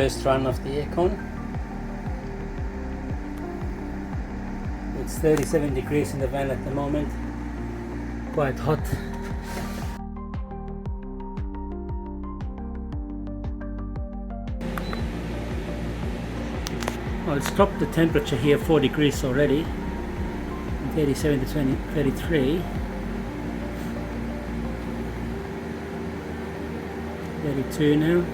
first run of the aircon. It's 37 degrees in the van at the moment, quite hot. Well, it's dropped the temperature here 4 degrees already, from 37 to 33. 32 now.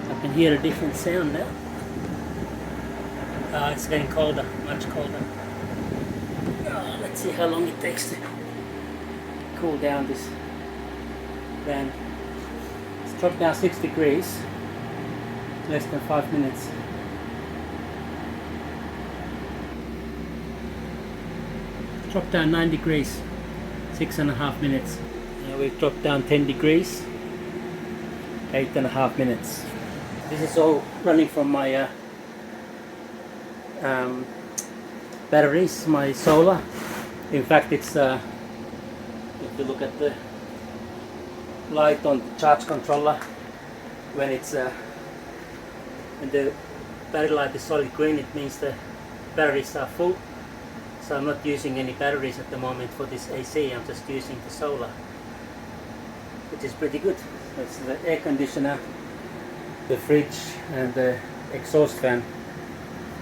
I can hear a different sound now. It's getting colder, much colder. Let's see how long it takes to cool down this van. It's dropped down 6 degrees, less than 5 minutes. It's dropped down 9 degrees, 6.5 minutes. Now we've dropped down 10 degrees, 8.5 minutes. This is all running from my batteries, my solar. In fact, it's if you look at the light on the charge controller, when the battery light is solid green, it means the batteries are full. So I'm not using any batteries at the moment for this AC, I'm just using the solar, which is pretty good. It's the air conditioner, the fridge and the exhaust fan,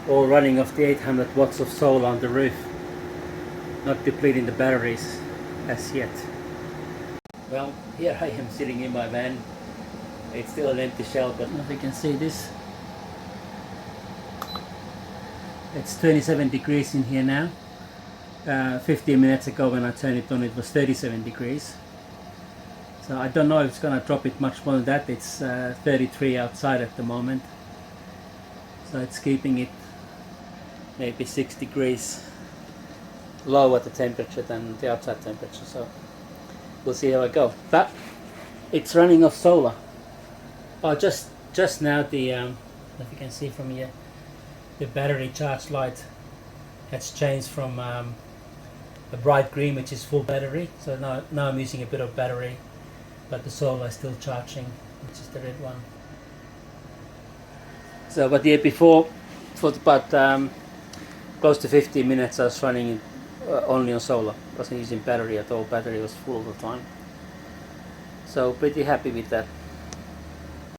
all running off the 800 watts of solar on the roof, not depleting the batteries as yet. Well, here I am sitting in my van. It's still an empty shell, but if you can see this, it's 27 degrees in here now. 15 minutes ago when I turned it on, it was 37 degrees. So I don't know if it's going to drop it much more than that. It's 33 outside at the moment. So it's keeping it maybe 6 degrees lower the temperature than the outside temperature. So we'll see how I go. But it's running off solar. Oh, just now the if you can see from here, the battery charge light has changed from a bright green, which is full battery. So now I'm using a bit of battery, but the solar is still charging, which is the red one. So, but yeah, before, for about close to 15 minutes, I was running only on solar. Wasn't using battery at all. Battery was full all the time. So pretty happy with that.